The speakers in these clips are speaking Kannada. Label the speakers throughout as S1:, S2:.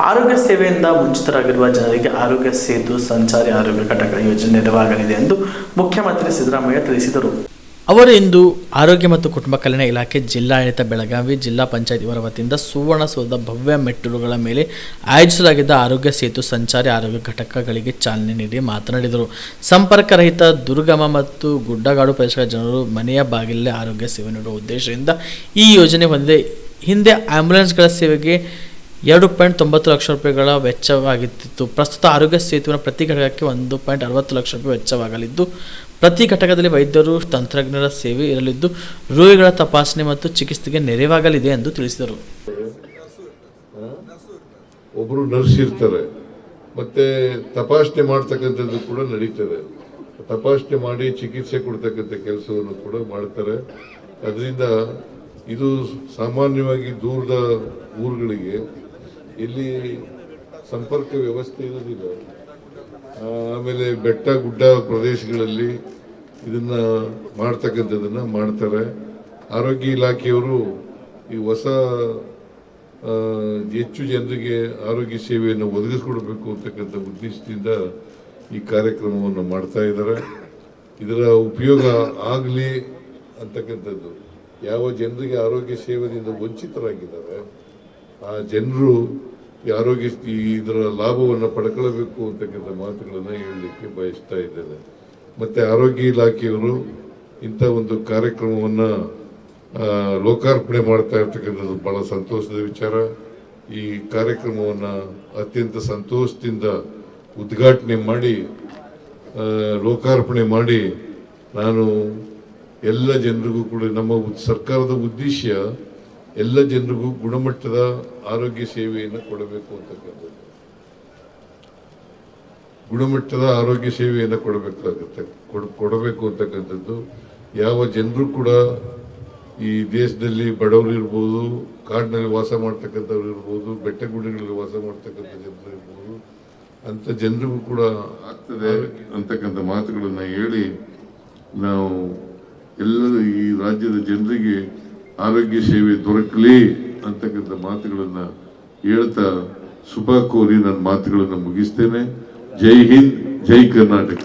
S1: ಆರೋಗ್ಯ ಸೇವೆಯಿಂದ ವಂಚಿತರಾಗಿರುವ ಜನರಿಗೆ ಆರೋಗ್ಯ ಸೇತು ಸಂಚಾರಿ ಆರೋಗ್ಯ ಘಟಕ ಯೋಜನೆ ನೆರವಾಗಲಿದೆ ಎಂದು ಮುಖ್ಯಮಂತ್ರಿ ಸಿದ್ದರಾಮಯ್ಯ ತಿಳಿಸಿದರು. ಅವರು ಇಂದು ಆರೋಗ್ಯ ಮತ್ತು ಕುಟುಂಬ ಕಲ್ಯಾಣ ಇಲಾಖೆ, ಜಿಲ್ಲಾಡಳಿತ ಬೆಳಗಾವಿ, ಜಿಲ್ಲಾ ಪಂಚಾಯತ್ ಇವರ ವತಿಯಿಂದ ಸುವರ್ಣಸೌಧದ ಭವ್ಯ ಮೆಟ್ಟಿಲುಗಳ ಮೇಲೆ ಆಯೋಜಿಸಲಾಗಿದ್ದ ಆರೋಗ್ಯ ಸೇತು ಸಂಚಾರಿ ಆರೋಗ್ಯ ಘಟಕಗಳಿಗೆ ಚಾಲನೆ ನೀಡಿ ಮಾತನಾಡಿದರು. ಸಂಪರ್ಕರಹಿತ ದುರ್ಗಮ ಮತ್ತು ಗುಡ್ಡಗಾಡು ಪ್ರದೇಶಗಳ ಜನರು ಮನೆಯ ಬಾಗಿಲಲ್ಲೇ ಆರೋಗ್ಯ ಸೇವೆ ನೀಡುವ ಉದ್ದೇಶದಿಂದ ಈ ಯೋಜನೆ ಹೊಂದಿದೆ. ಹಿಂದೆ ಆಂಬ್ಯುಲೆನ್ಸ್ಗಳ ಸೇವೆಗೆ 2.90 ಲಕ್ಷ ರೂಪಾಯಿಗಳ ವೆಚ್ಚವಾಗಿತ್ತು. ಪ್ರಸ್ತುತ ಆರೋಗ್ಯ ಸೇತುವಿನ ಪ್ರತಿ ಘಟಕಕ್ಕೆ 1.60 ಲಕ್ಷ ರೂಪಾಯಿ ವೆಚ್ಚವಾಗಲಿದ್ದು, ಪ್ರತಿ ಘಟಕದಲ್ಲಿ ವೈದ್ಯರು, ತಂತ್ರಜ್ಞರ ಸೇವೆ ಇರಲಿದ್ದು, ರೋಗಿಗಳ ತಪಾಸಣೆ ಮತ್ತು ಚಿಕಿತ್ಸೆಗೆ ನೆರವಾಗಲಿದೆ ಎಂದು ತಿಳಿಸಿದರು.
S2: ಒಬ್ಬರು ನರ್ಸ್ ಇರ್ತಾರೆ, ಮತ್ತೆ ತಪಾಸಣೆ ಮಾಡ್ತಕ್ಕಂಥದ್ದು ಕೂಡ ನಡೀತದೆ. ತಪಾಸಣೆ ಮಾಡಿ ಚಿಕಿತ್ಸೆ ಕೊಡ್ತಕ್ಕಂಥ ಕೆಲಸವನ್ನು ಕೂಡ ಮಾಡ್ತಾರೆ. ಅದರಿಂದ ಇದು ಸಾಮಾನ್ಯವಾಗಿ ದೂರದ ಊರುಗಳಿಗೆ ಇಲ್ಲಿ ಸಂಪರ್ಕ ವ್ಯವಸ್ಥೆ ಇರೋದಿಲ್ಲ. ಆಮೇಲೆ ಬೆಟ್ಟ ಗುಡ್ಡ ಪ್ರದೇಶಗಳಲ್ಲಿ ಇದನ್ನ ಮಾಡ್ತಕ್ಕಂಥದ್ದನ್ನ ಮಾಡ್ತಾರೆ. ಆರೋಗ್ಯ ಇಲಾಖೆಯವರು ಈ ಹೊಸ ಹೆಚ್ಚು ಜನರಿಗೆ ಆರೋಗ್ಯ ಸೇವೆಯನ್ನು ಒದಗಿಸಿಕೊಡ್ಬೇಕು ಅಂತಕ್ಕಂಥ ಉದ್ದೇಶದಿಂದ ಈ ಕಾರ್ಯಕ್ರಮವನ್ನು ಮಾಡ್ತಾ ಇದ್ದಾರೆ. ಇದರ ಉಪಯೋಗ ಆಗಲಿ ಅಂತಕ್ಕಂಥದ್ದು, ಯಾವ ಜನರಿಗೆ ಆರೋಗ್ಯ ಸೇವೆಯಿಂದ ವಂಚಿತರಾಗಿದ್ದಾರೆ ಆ ಜನರು ಈ ಆರೋಗ್ಯ ಇದರ ಲಾಭವನ್ನು ಪಡ್ಕೊಳ್ಬೇಕು ಅಂತಕ್ಕಂಥ ಮಾತುಗಳನ್ನು ಹೇಳಲಿಕ್ಕೆ ಬಯಸ್ತಾ ಇದ್ದೇನೆ. ಮತ್ತೆ ಆರೋಗ್ಯ ಇಲಾಖೆಯವರು ಇಂಥ ಒಂದು ಕಾರ್ಯಕ್ರಮವನ್ನು ಲೋಕಾರ್ಪಣೆ ಮಾಡ್ತಾ ಇರ್ತಕ್ಕಂಥದ್ದು ಬಹಳ ಸಂತೋಷದ ವಿಚಾರ. ಈ ಕಾರ್ಯಕ್ರಮವನ್ನು ಅತ್ಯಂತ ಸಂತೋಷದಿಂದ ಉದ್ಘಾಟನೆ ಮಾಡಿ ಲೋಕಾರ್ಪಣೆ ಮಾಡಿ ನಾನು ಎಲ್ಲ ಜನರಿಗೂ ಕೂಡ, ನಮ್ಮ ಸರ್ಕಾರದ ಉದ್ದೇಶ ಎಲ್ಲ ಜನರಿಗೂ ಗುಣಮಟ್ಟದ ಆರೋಗ್ಯ ಸೇವೆಯನ್ನು ಕೊಡಬೇಕು ಅಂತಕ್ಕಂಥದ್ದು. ಗುಣಮಟ್ಟದ ಆರೋಗ್ಯ ಸೇವೆಯನ್ನು ಕೊಡಬೇಕು ಅಂತಕ್ಕಂಥದ್ದು. ಯಾವ ಜನರು ಕೂಡ ಈ ದೇಶದಲ್ಲಿ ಬಡವರು ಇರ್ಬೋದು, ಕಾಡಿನಲ್ಲಿ ವಾಸ ಮಾಡ್ತಕ್ಕಂಥವ್ರು ಇರ್ಬೋದು, ಬೆಟ್ಟ ಗುಡ್ಡಗಳಲ್ಲಿ ವಾಸ ಮಾಡ್ತಕ್ಕಂಥ ಜನರು ಇರ್ಬೋದು, ಅಂತ ಜನರಿಗೂ ಕೂಡ ಆಗ್ತದೆ ಅಂತಕ್ಕಂಥ ಮಾತುಗಳನ್ನು ಹೇಳಿ ನಾವು ಎಲ್ಲರೂ ಈ ರಾಜ್ಯದ ಜನರಿಗೆ ಆರೋಗ್ಯ ಸೇವೆ ದೊರಕಲಿ ಅಂತಕ್ಕಂಥ ಮಾತುಗಳನ್ನ ಹೇಳ್ತಾ ಶುಭ ಕೋರಿ ನನ್ನ ಮಾತುಗಳನ್ನು ಮುಗಿಸ್ತೇನೆ. ಜೈ ಹಿಂದ್, ಜೈ ಕರ್ನಾಟಕ.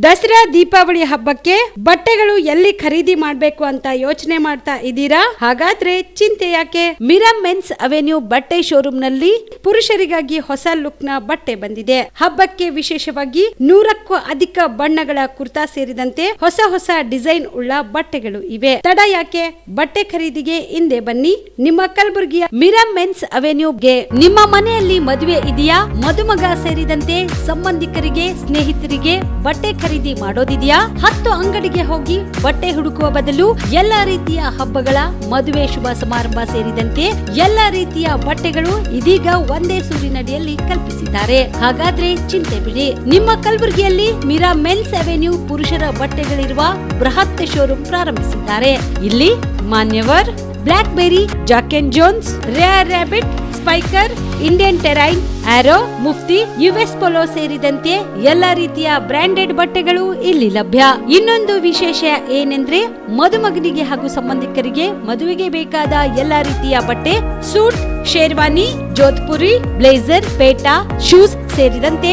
S3: ದಸರಾ ದೀಪಾವಳಿ ಹಬ್ಬಕ್ಕೆ ಬಟ್ಟೆಗಳು ಎಲ್ಲಿ ಖರೀದಿ ಮಾಡಬೇಕು ಅಂತ ಯೋಚನೆ ಮಾಡ್ತಾ ಇದ್ದೀರಾ? ಹಾಗಾದ್ರೆ ಚಿಂತೆ ಯಾಕೆ? ಮಿರಾ ಮೆನ್ಸ್ ಅವೆನ್ಯೂ ಬಟ್ಟೆ ಶೋರೂಮ್ ನಲ್ಲಿ ಪುರುಷರಿಗಾಗಿ ಹೊಸ ಲುಕ್ ನ ಬಟ್ಟೆ ಬಂದಿದೆ. ಹಬ್ಬಕ್ಕೆ ವಿಶೇಷವಾಗಿ 100ಕ್ಕೂ ಅಧಿಕ ಬಣ್ಣಗಳ ಕುರ್ತಾ ಸೇರಿದಂತೆ ಹೊಸ ಹೊಸ ಡಿಸೈನ್ ಉಳ್ಳ ಬಟ್ಟೆಗಳು ಇವೆ. ತಡ ಯಾಕೆ? ಬಟ್ಟೆ ಖರೀದಿಗೆ ಹಿಂದೆ ಬನ್ನಿ. ನಿಮ್ಮ ಕಲಬುರಗಿಯ ಮಿರಾ ಮೆನ್ಸ್ ಅವೆನ್ಯೂಗೆ. ನಿಮ್ಮ ಮನೆಯಲ್ಲಿ ಮದುವೆ ಇದೆಯಾ? ಮದುಮಗ ಸೇರಿದಂತೆ ಸಂಬಂಧಿಕರಿಗೆ, ಸ್ನೇಹಿತರಿಗೆ ಬಟ್ಟೆ ಖರೀದಿ ಮಾಡೋದಿದೆಯಾ? 10 ಅಂಗಡಿಗೆ ಹೋಗಿ ಬಟ್ಟೆ ಹುಡುಕುವ ಬದಲು ಎಲ್ಲಾ ರೀತಿಯ ಹಬ್ಬಗಳ, ಮದುವೆ, ಶುಭ ಸಮಾರಂಭ ಸೇರಿದಂತೆ ಎಲ್ಲಾ ರೀತಿಯ ಬಟ್ಟೆಗಳು ಇದೀಗ ಒಂದೇ ಸೂರಿನಡಿಯಲ್ಲಿ ಕಲ್ಪಿಸಿದ್ದಾರೆ. ಹಾಗಾದ್ರೆ ಚಿಂತೆ ಬಿಡಿ. ನಿಮ್ಮ ಕಲಬುರಗಿಯಲ್ಲಿ ಮಿರಾ ಮೆನ್ಸ್ ಅವೆನ್ಯೂ ಪುರುಷರ ಬಟ್ಟೆಗಳಿರುವ ಬೃಹತ್ ಶೋರೂಮ್ ಪ್ರಾರಂಭಿಸಿದ್ದಾರೆ. ಇಲ್ಲಿ Manyavar, Blackberry, Jack and Jones, Rare Rabbit, Spykar, Indian Terrain, Arrow, Mufti, US Polo ಸೇರಿದಂತೆ ಎಲ್ಲಾ ರೀತಿಯ ಬ್ರಾಂಡೆಡ್ ಬಟ್ಟೆಗಳು ಇಲ್ಲಿ ಲಭ್ಯ. ಇನ್ನೊಂದು ವಿಶೇಷ ಏನೆಂದ್ರೆ, ಮದುಮಗನಿಗೆ ಹಾಗೂ ಸಂಬಂಧಿಕರಿಗೆ ಮದುವೆಗೆ ಬೇಕಾದ ಎಲ್ಲಾ ರೀತಿಯ ಬಟ್ಟೆ, ಸೂಟ್, ಶೇರ್ವಾನಿ, ಜೋಧ್ಪುರಿ, ಬ್ಲೇಸರ್, ಪೇಟಾ, ಶೂಸ್ ಸೇರಿದಂತೆ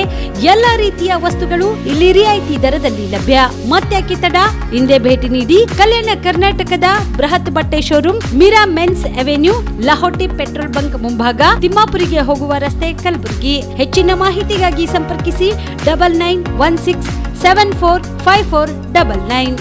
S3: ಎಲ್ಲಾ ರೀತಿಯ ವಸ್ತುಗಳು ಇಲ್ಲಿ ರಿಯಾಯಿತಿ ದರದಲ್ಲಿ ಲಭ್ಯ. ಮತ್ತ್ಯಾಕೆ ತಡ? ಹಿಂದೆ ಭೇಟಿ ನೀಡಿ. ಕಲ್ಯಾಣ ಕರ್ನಾಟಕದ ಬೃಹತ್ ಬಟ್ಟೆ showroom Mira men's avenue, Lahoti petrol bunk ಮುಂಭಾಗ, ತಿಮ್ಮಾಪುರಿಗೆ ಹೋಗುವ ರಸ್ತೆ, ಕಲಬುರಗಿ. ಹೆಚ್ಚಿನ ಮಾಹಿತಿಗಾಗಿ ಸಂಪರ್ಕಿಸಿ 9916745499.